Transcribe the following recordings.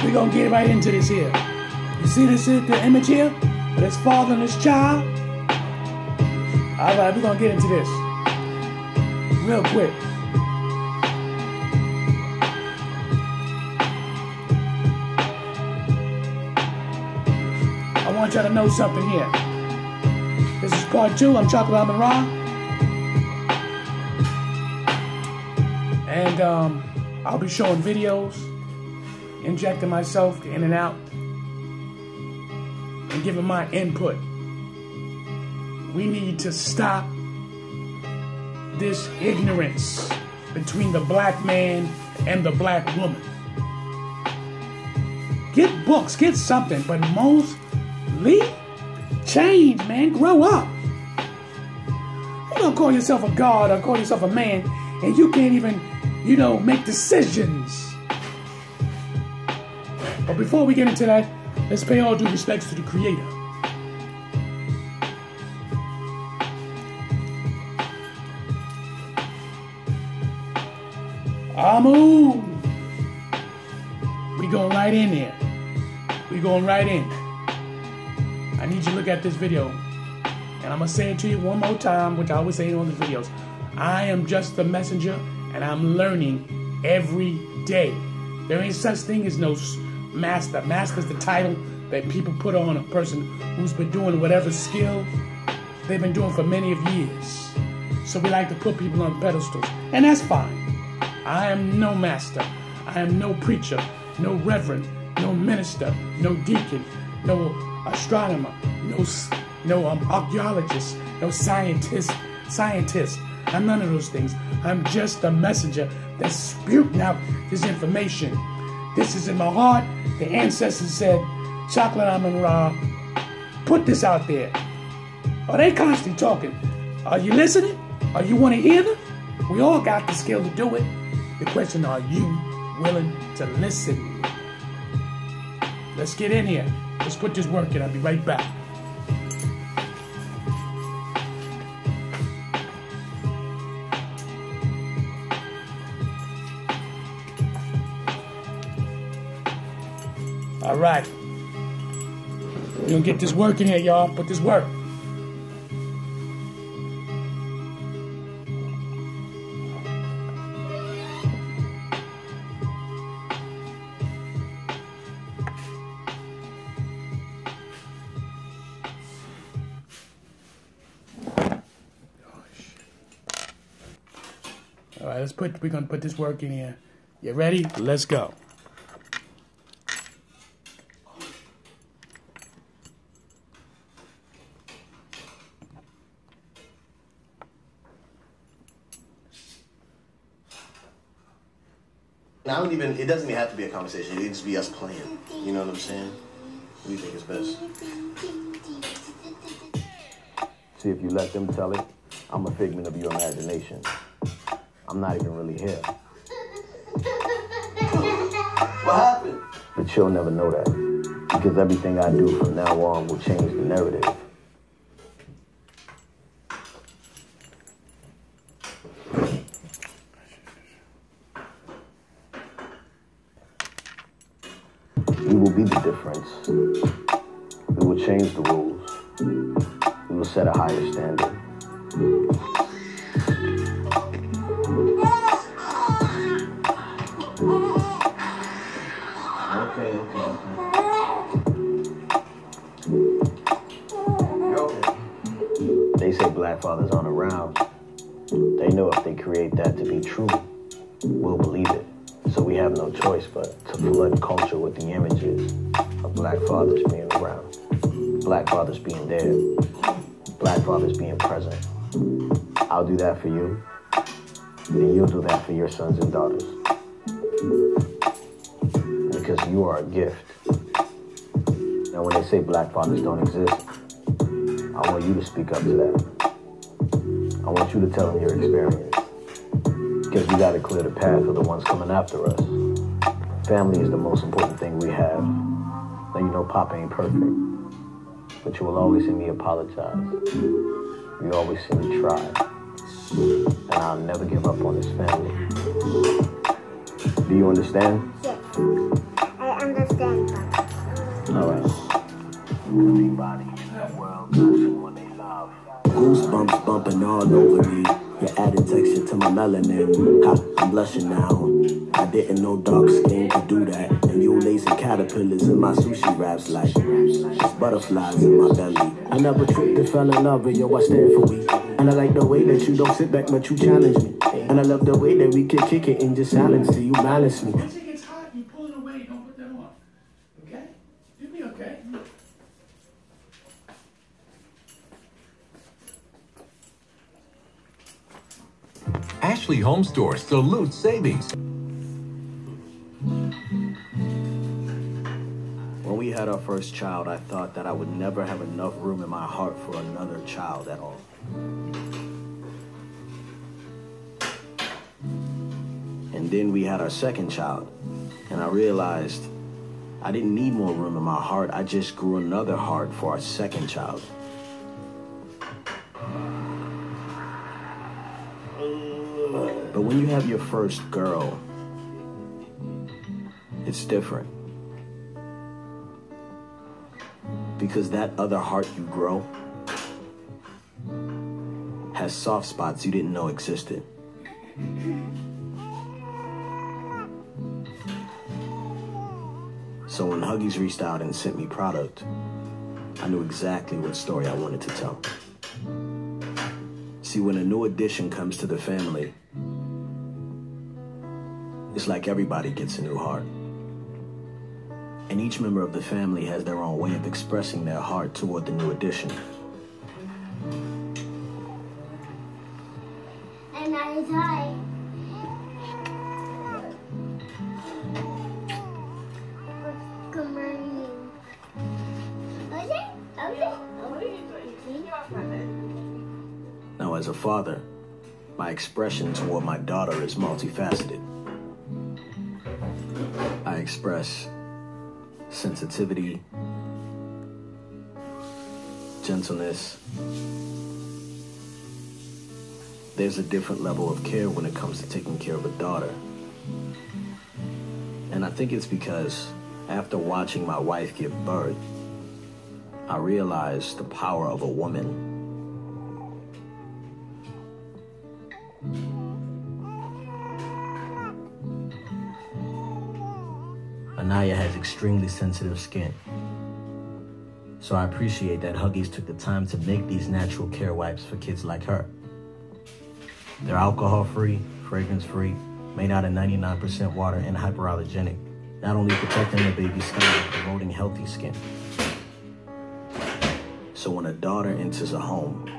We're going to get right into this here. You see this here, the image here? This father and this child? Alright, we're going to get into this. Real quick. I want y'all to know something here. This is part 2. I'm Chocolate Amun Ra. And I'll be showing videos, injecting myself in and out, and giving my input. We need to stop this ignorance between the black man and the black woman. Get books, get something, but mostly change, man. Grow up. You don't call yourself a god or call yourself a man, and you can't even, make decisions. But before we get into that, let's pay all due respects to the Creator. Amun. We going right in there. We going right in. I need you to look at this video. And I'm going to say it to you one more time, which I always say in all the videos. I am just the messenger, and I'm learning every day. There ain't such thing as no master. Master is the title that people put on a person who's been doing whatever skill they've been doing for many of years. So we like to put people on pedestals. And that's fine. I am no master. I am no preacher, no reverend, no minister, no deacon, no astronomer, no archaeologist, no scientist. I'm none of those things. I'm just a messenger that's spewing out this information. This is in my heart. The ancestors said, Chocolate Amun Ra, put this out there. Are they constantly talking? Are you listening? Are you want to hear them? We all got the skill to do it. The question, are you willing to listen? Let's get in here. Let's put this work in. I'll be right back. All right. We're going to get this work in here, y'all. Put this work. All right, we're going to put this work in here. You ready? Let's go. It doesn't even have to be a conversation. It can just be us playing. You know what I'm saying? What do you think is best? See, if you let them tell it, I'm a figment of your imagination. I'm not even really here. What happened? But you'll never know that, because everything I do from now on will change the narrative. We will be the difference. We will change the rules. We will set a higher standard. Okay. They say black fathers aren't around. They know if they create that to be true, we'll believe it. So we have no choice but to flood culture with the images of black fathers being around, black fathers being there, black fathers being present. I'll do that for you, and you'll do that for your sons and daughters. Because you are a gift. Now when they say black fathers don't exist, I want you to speak up to that. I want you to tell them your experience. Because we got to clear the path for the ones coming after us. Family is the most important thing we have. Now you know Papa ain't perfect, but you will always see me apologize. You always see me try. And I'll never give up on this family. Do you understand? Yes, I understand. Everybody in the world got someone they love. Goosebumps bumping all over me. Your added texture to my melanin. Ha, I'm blushing now. I didn't know dark skin could do that. And you lazy caterpillars in my sushi wraps like there's butterflies in my belly. I never tripped and fell in love with yo, I stand for we. And I like the way that you don't sit back but you challenge me. And I love the way that we can kick it and just silence you balance me. Once it gets hot, you pull it away, don't put that on. Okay? You'll be okay. Ashley Home Store salutes savings. When we had our first child, I thought that I would never have enough room in my heart for another child at all. And then we had our second child, and I realized I didn't need more room in my heart. I just grew another heart for our second child. But when you have your first girl, it's different. Because that other heart you grow has soft spots you didn't know existed. So when Huggies reached out and sent me product, I knew exactly what story I wanted to tell. See, when a new addition comes to the family, it's like everybody gets a new heart. And each member of the family has their own way of expressing their heart toward the new addition. And I die. Good morning. Okay. Now, as a father, my expression toward my daughter is multifaceted. I express sensitivity, gentleness. There's a different level of care when it comes to taking care of a daughter. And I think it's because after watching my wife give birth, I realized the power of a woman. Anaya has extremely sensitive skin. So I appreciate that Huggies took the time to make these natural care wipes for kids like her. They're alcohol-free, fragrance-free, made out of 99% water and hyperallergenic, not only protecting the baby's skin, but promoting healthy skin. So when a daughter enters a home,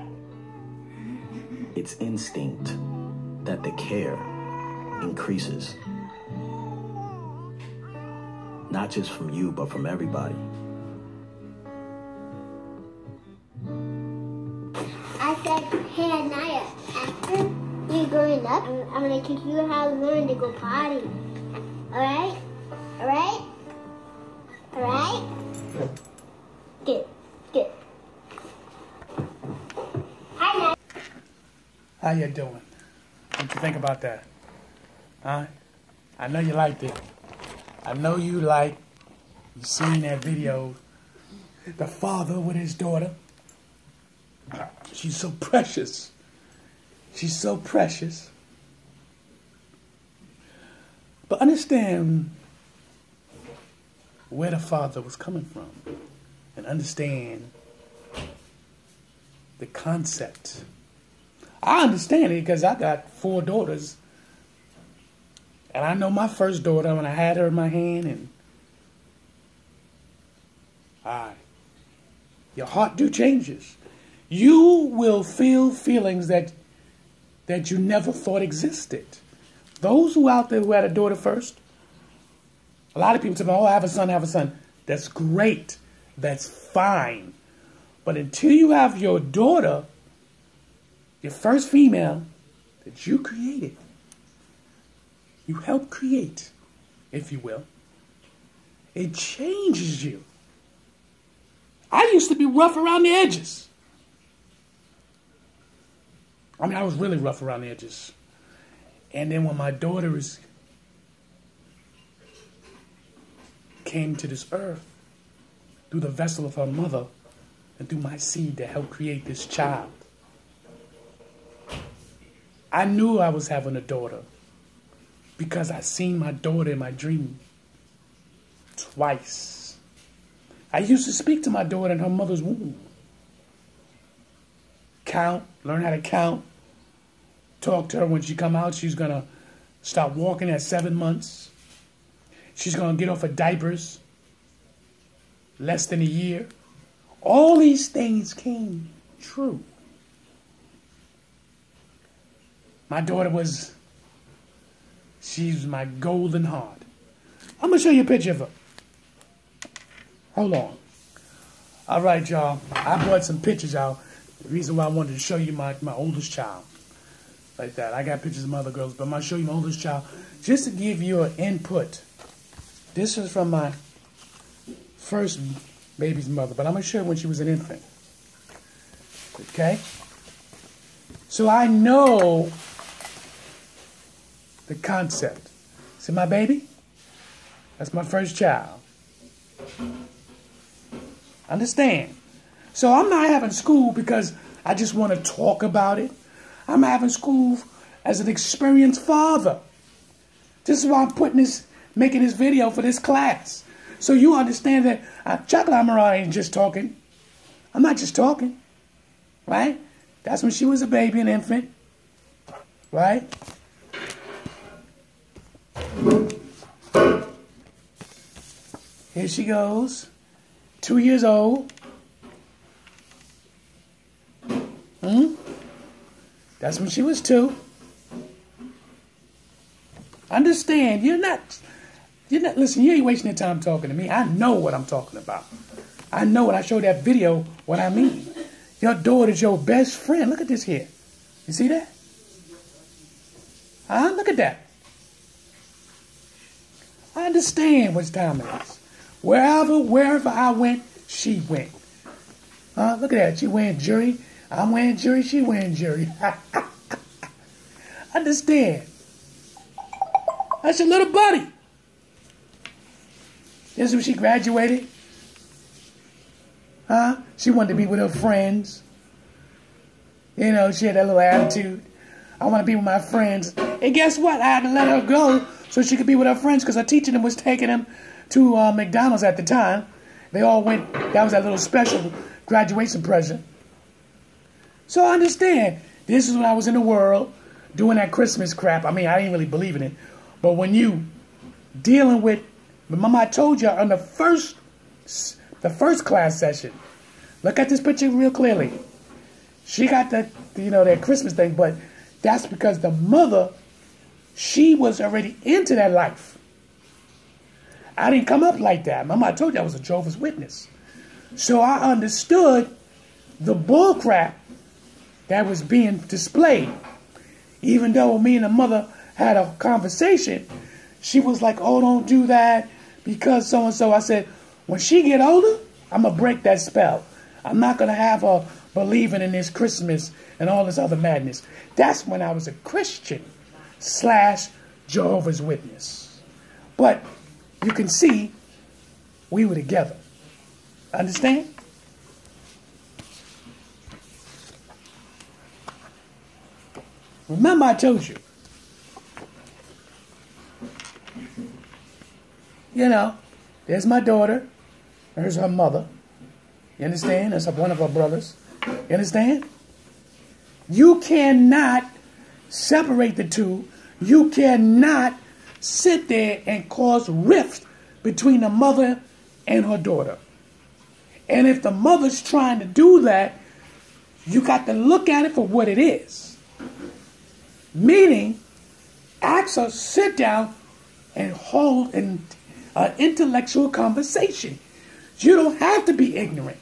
it's instinct that the care increases. Not just from you, but from everybody. I said, hey, Anaya, after you're growing up, I'm going to teach you how to learn to go potty. Alright? Alright? Alright? Good. Good. Hi, Naya. How you doing? What you think about that? Huh? I know you liked it. I know you seen that video, the father with his daughter. She's so precious. She's so precious. But understand where the father was coming from and understand the concept. I understand it because I got 4 daughters. And I know my first daughter when I had her in my hand, and your heart do changes. You will feel feelings that you never thought existed. Those who out there who had a daughter first, a lot of people say, oh, I have a son, I have a son. That's great. That's fine. But until you have your daughter, your first female that you created, you help create, if you will, it changes you. I used to be rough around the edges. I mean, I was really rough around the edges. And then when my daughter came to this earth, through the vessel of her mother and through my seed to help create this child. I knew I was having a daughter because I seen my daughter in my dream twice. I used to speak to my daughter in her mother's womb. Count, learn how to count. Talk to her when she come out. She's going to start walking at 7 months. She's going to get off of diapers less than a year. All these things came true. My daughter she's my golden heart. I'm going to show you a picture of her. Hold on. All right, y'all. I brought some pictures out. The reason why I wanted to show you my oldest child. Like that. I got pictures of my other girls, but I'm going to show you my oldest child just to give you an input. This is from my first baby's mother, but I'm going to show you when she was an infant. Okay? So I know the concept. See my baby? That's my first child. Understand? So I'm not having school because I just want to talk about it. I'm having school as an experienced father. This is why I'm making this video for this class. So you understand that Chocolate Amun Ra ain't just talking. I'm not just talking. Right? That's when she was a baby, an infant. Right? Here she goes. 2 years old. That's when she was 2. Understand, you're not, listen, you ain't wasting your time talking to me. I know what I'm talking about. I know when I show that video what I mean. Your daughter's your best friend. Look at this here. You see that? Look at that. I understand what time it is. Wherever I went, she went. Look at that. She wearing jury. I'm wearing jury. She wearing jury. Understand. That's your little buddy. This is when she graduated. She wanted to be with her friends. You know, she had that little attitude. I want to be with my friends. And guess what? I had to let her go so she could be with her friends because her teacher was taking them to McDonald's at the time. They all went. That was that little special graduation present. So I understand. This is when I was in the world doing that Christmas crap. I mean, I didn't really believe in it. But when you dealing with, remember I told you on the first class session, look at this picture real clearly. She got that, that Christmas thing, but that's because the mother, she was already into that life. I didn't come up like that. Remember I told you I was a Jehovah's Witness. So I understood the bull crap that was being displayed. Even though me and the mother had a conversation, she was like, oh, don't do that because so-and-so. I said, when she get older, I'm going to break that spell. I'm not going to have her believing in this Christmas and all this other madness. That's when I was a Christian / Jehovah's Witness. But you can see we were together. Understand? Remember I told you. There's my daughter. There's her mother. You understand? That's one of her brothers. You understand? You cannot separate the two. You cannot sit there and cause rift between the mother and her daughter. And if the mother's trying to do that, you got to look at it for what it is. Meaning, ask her, sit down and hold an intellectual conversation. You don't have to be ignorant.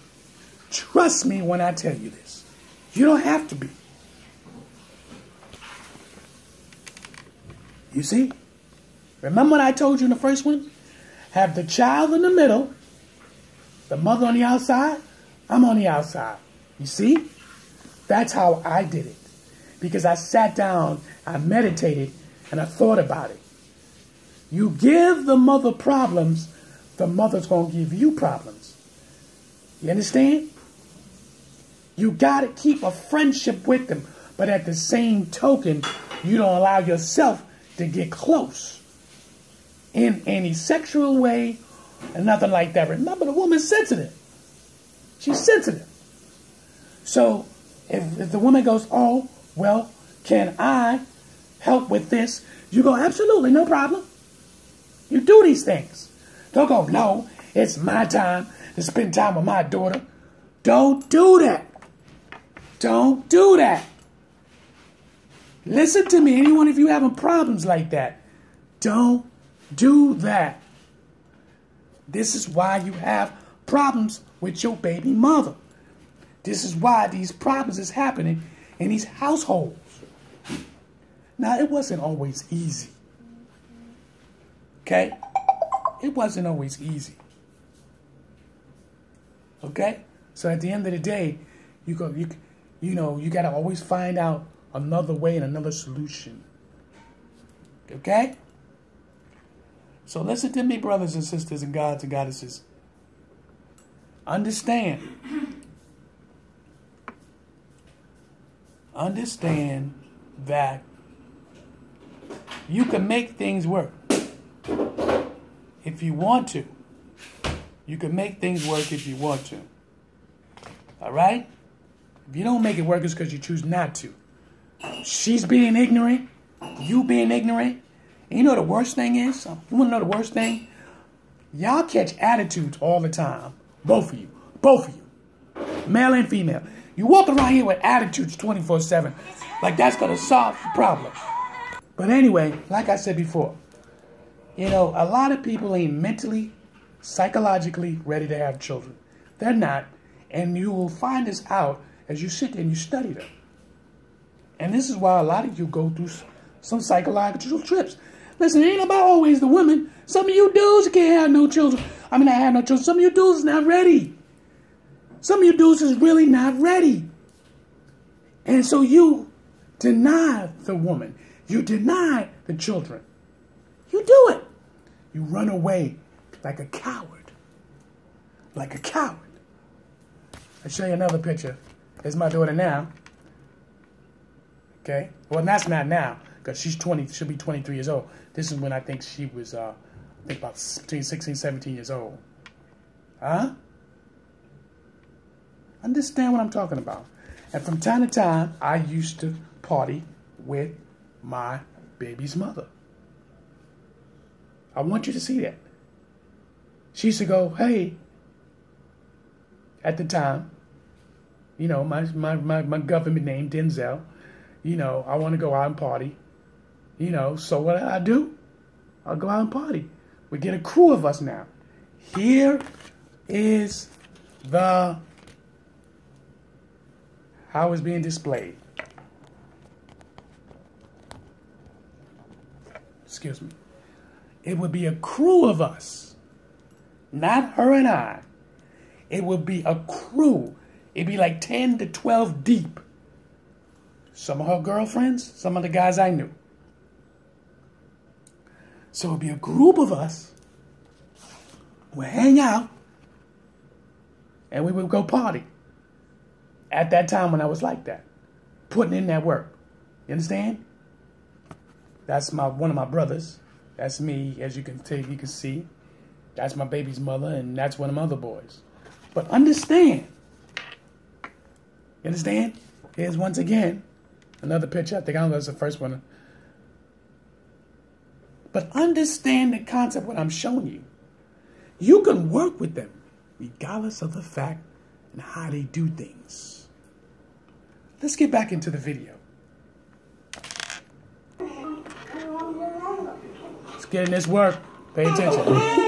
Trust me when I tell you this. You don't have to be. You see? Remember what I told you in the first one? Have the child in the middle, the mother on the outside, I'm on the outside. You see? That's how I did it. Because I sat down, I meditated, and I thought about it. You give the mother problems, the mother's going to give you problems. You understand? You got to keep a friendship with them. But at the same token, you don't allow yourself to get close in any sexual way and nothing like that. Remember, the woman's sensitive. She's sensitive. So if the woman goes, oh, well, can I help with this? You go, absolutely, no problem. You do these things. Don't go, no, it's my time to spend time with my daughter. Don't do that. Don't do that. Listen to me, anyone of you having problems like that, don't do that. This is why you have problems with your baby mother. This is why these problems is happening in these households. Now, it wasn't always easy. Okay? It wasn't always easy. Okay? So at the end of the day, you got to always find out another way and another solution. Okay? So listen to me, brothers and sisters and gods and goddesses. Understand that you can make things work if you want to. You can make things work if you want to. All right? If you don't make it work, it's because you choose not to. She's being ignorant. You being ignorant. And you know the worst thing is? You want to know the worst thing? Y'all catch attitudes all the time. Both of you. Both of you. Male and female. You walk around here with attitudes 24/7. Like that's going to solve the problem. But anyway, like I said before, a lot of people ain't mentally, psychologically ready to have children. They're not. And you will find this out as you sit there and you study them. And this is why a lot of you go through some psychological trips. Listen, it ain't about always the women. Some of you dudes can't have no children. I have no children. Some of you dudes is not ready. Some of you dudes is really not ready. And so you deny the woman. You deny the children. You do it. You run away like a coward. Like a coward. I'll show you another picture. There's my daughter now. Okay? Well, that's not now, because she's 20, she'll be 23 years old. This is when I think she was, about between 16 and 17 years old. Huh? Understand what I'm talking about. And from time to time, I used to party with my baby's mother. I want you to see that. She used to go, hey, at the time, my government name, Denzel, I want to go out and party. So what do? I'll go out and party. We get a crew of us now. Here is how it's being displayed. Excuse me. It would be a crew of us. Not her and I. It would be a crew. It'd be like 10 to 12 deep. Some of her girlfriends, some of the guys I knew. So it'd be a group of us. We'd hang out. And we would go party. At that time when I was like that. Putting in that work. You understand? That's one of my brothers. That's me, as you can see. That's my baby's mother, and that's one of my other boys. But understand. You understand? Here's once again another picture. I think that's the first one. But understand the concept, what I'm showing you. You can work with them, regardless of the fact and how they do things. Let's get back into the video. Let's get in this work. Pay attention.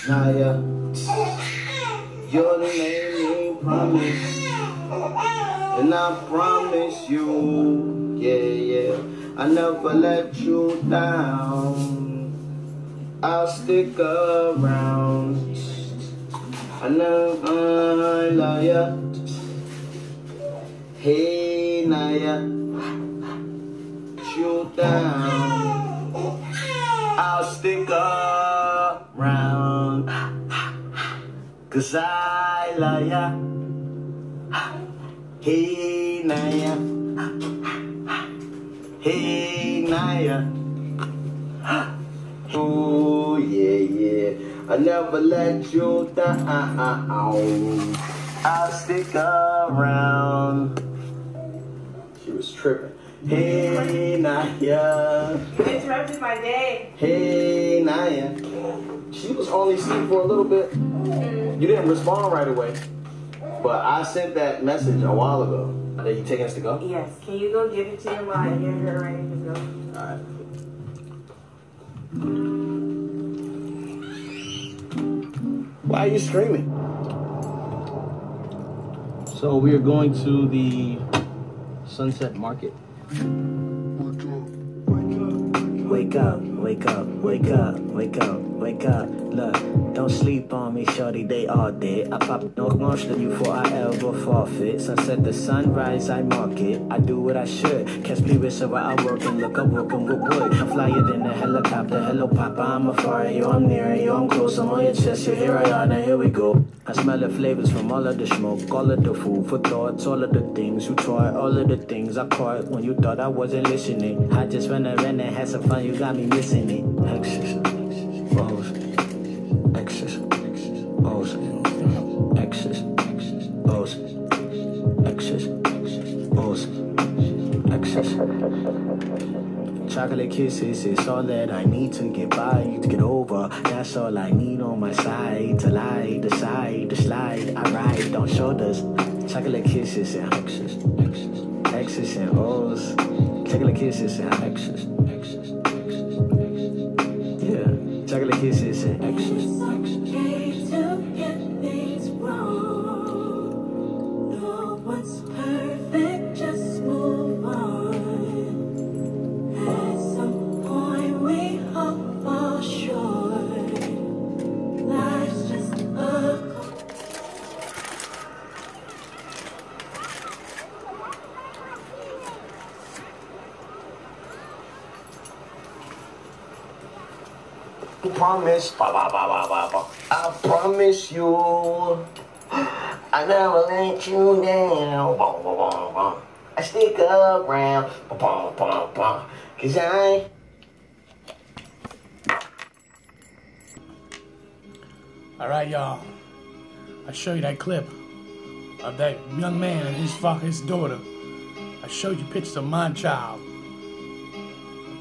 Naya, you're the name promise, and I promise you, yeah, I never let you down. I'll stick around. I know I love ya. Hey, Naya, shoot down. I'll stick around, 'cause I love ya. Hey, Naya. Hey, Naya. Oh, yeah, yeah. I never let you down. I'll stick around. She was tripping. Hey, Naya. You interrupted my day. Hey, Naya. She was only asleep for a little bit. You didn't respond right away. But I sent that message a while ago. Are you taking us to go? Yes. Can you go give it to him while I get her ready to go? All right. Why are you screaming? So we are going to the Sunset Market. Wake up, wake up, wake up, wake up, wake up. Look, don't sleep on me, shorty, they all dead. I pop no lunch to you before I ever forfeit. Sunset the sunrise, I mark it. I do what I should. Catch me with where I work and look, I'm working with wood. I'm flyer than a helicopter. Hello, Papa, I'm a fire. Yo, I'm near, yo, I'm close. I'm on your chest, yo, here I are, now here we go. I smell the flavors from all of the smoke, all of the food for thoughts, all of the things you try, all of the things I caught when you thought I wasn't listening. I just ran and had some fun, you got me missing it. Exes, O's, exes, O's, exes, O's, exes, O's, exes. Chocolate kisses is all that I need to get by, to get over. That's all I need on my side, to lie, decide, to slide. I ride on shoulders. Chocolate kisses and exes, exes, exes and O's. Chocolate kisses and exes, exes, exes, exes. Yeah, chocolate kisses and exes, exes. To get things wrong. No one's perfect, just move on. At some point we all fall short. Life's just a Promise, I promise you, I never let you down. I stick around, 'cause I. All right, y'all. I show you that clip of that young man and his daughter. I showed you pictures of my child.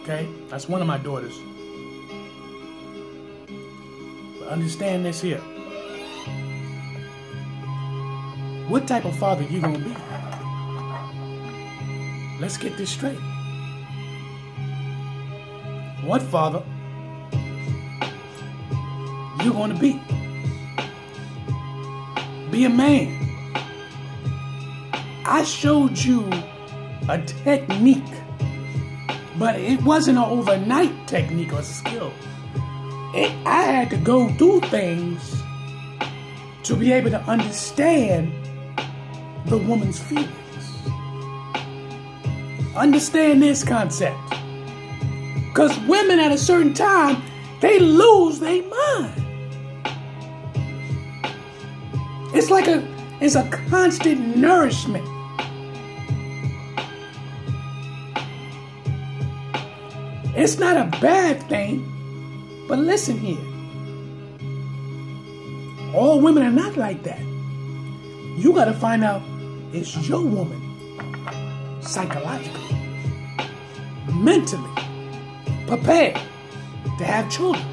Okay, that's one of my daughters. But understand this here. What type of father you gonna be? Let's get this straight. What father you gonna be? Be a man. I showed you a technique, but it wasn't an overnight technique or skill. I had to go through things to be able to understand the woman's feelings. Understand this concept. Because women at a certain time, they lose their mind. It's like it's a constant nourishment. It's not a bad thing, but listen here. All women are not like that. You got to find out, is your woman psychologically, mentally prepared to have children?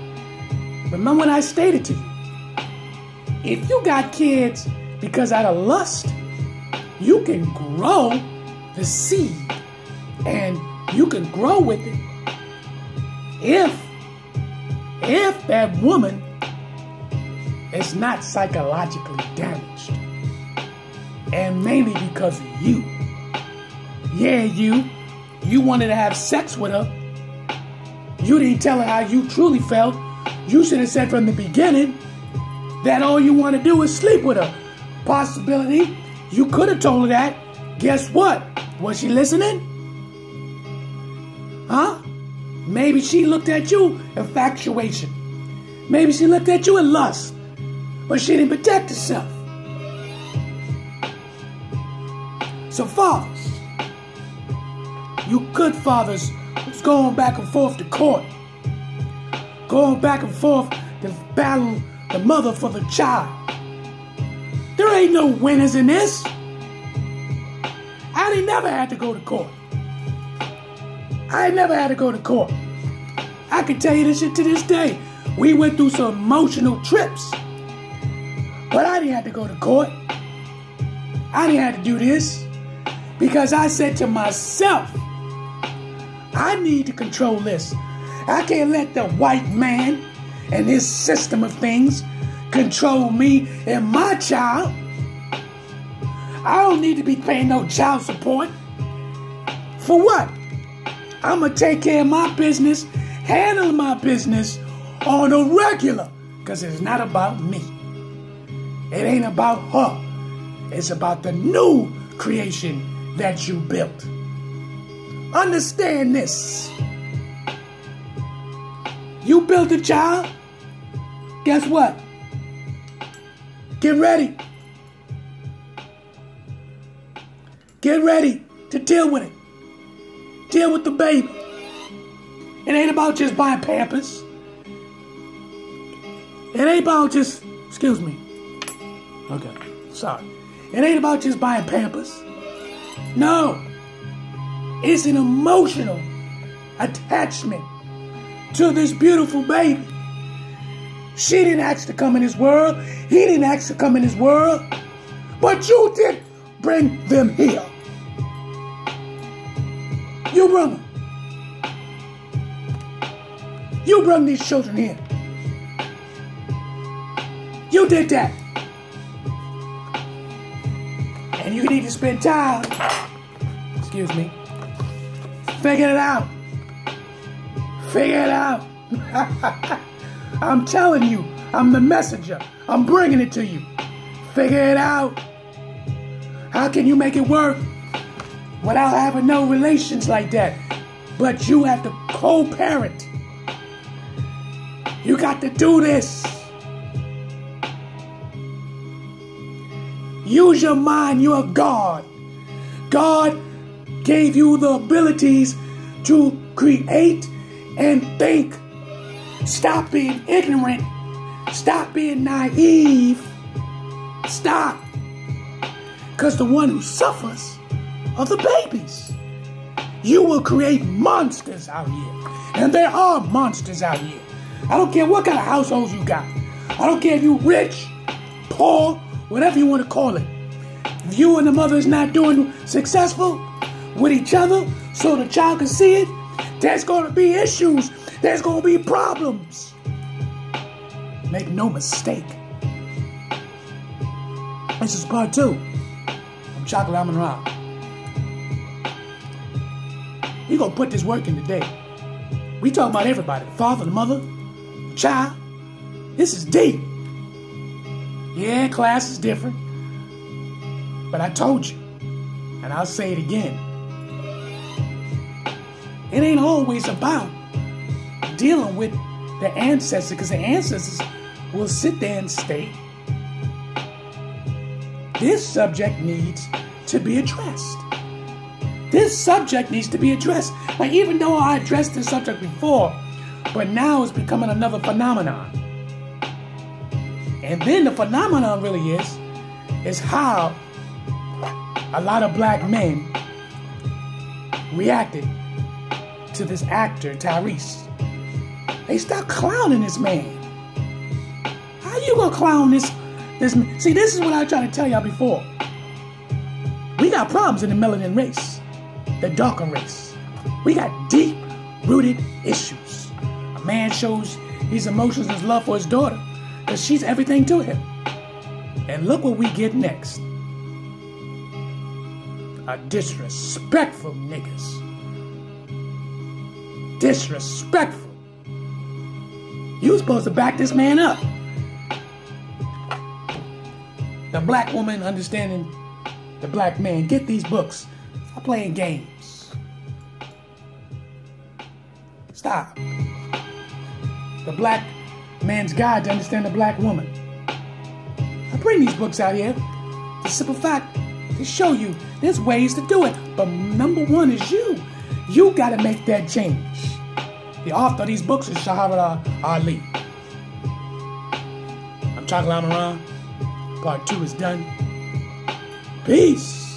Remember when I stated to you, if you got kids because out of lust, you can grow the seed and you can grow with it if that woman is not psychologically damaged. And mainly because of you. Yeah, you wanted to have sex with her. You didn't tell her how you truly felt. You should have said from the beginning that all you want to do is sleep with her. Possibility, you could have told her that. Guess what? Was she listening? Huh? Maybe she looked at you infatuation. Maybe she looked at you in lust. But she didn't protect herself. So fathers, you good fathers who's going back and forth to court, going back and forth to battle the mother for the child. There ain't no winners in this. I ain't never had to go to court. I ain't never had to go to court. I can tell you this shit to this day. We went through some emotional trips. But I didn't have to go to court. I didn't have to do this. Because I said to myself, I need to control this. I can't let the white man and his system of things control me and my child. I don't need to be paying no child support. For what? I'm going to take care of my business, handle my business on a regular. Because it's not about me. It ain't about her. It's about the new creation that you built. Understand this. You built a child. Guess what? Get ready. Get ready to deal with it. Deal with the baby. It ain't about just buying Pampers. It ain't about just, excuse me. Okay, sorry. It ain't about just buying Pampers. No. It's an emotional attachment to this beautiful baby. She didn't ask to come in this world. He didn't ask to come in this world. But you did bring them here. You brought them. You brought these children here. You did that. And you need to spend time, excuse me, figure it out. Figure it out. I'm telling you, I'm the messenger. I'm bringing it to you. Figure it out. How can you make it work without having no relations like that? But you have to co-parent. You got to do this. Use your mind. You're God. God gave you the abilities to create and think. Stop being ignorant. Stop being naive. Stop. Because the one who suffers are the babies. You will create monsters out here. And there are monsters out here. I don't care what kind of households you got. I don't care if you're rich, poor, whatever you want to call it. If you and the mother is not doing successful with each other so the child can see it, there's going to be issues. There's going to be problems. Make no mistake. This is part 2 of Chocolate Amun Ra. We're going to put this work in today. We talk about everybody. The father, the mother, the child. This is deep. Yeah, class is different. But I told you, and I'll say it again. It ain't always about dealing with the ancestors, because the ancestors will sit there and state, this subject needs to be addressed. This subject needs to be addressed. Like, even though I addressed this subject before, but now it's becoming another phenomenon. And then the phenomenon really is how a lot of black men reacted to this actor, Tyrese. They start clowning this man. How you gonna clown this man? See, this is what I tried to tell y'all before. We got problems in the melanin race, the darker race. We got deep-rooted issues. A man shows his emotions and his love for his daughter because she's everything to him. And look what we get next. A disrespectful niggas. Disrespectful. You supposed to back this man up. The black woman understanding the black man. Get these books. Stop playing games. Stop. The black man's guide to understand the black woman. I bring these books out here. The simple fact to show you there's ways to do it. But number one is you. You got to make that change. The author of these books is Shahara Ali. I'm Chocolate Amun Ra. Part 2 is done. Peace.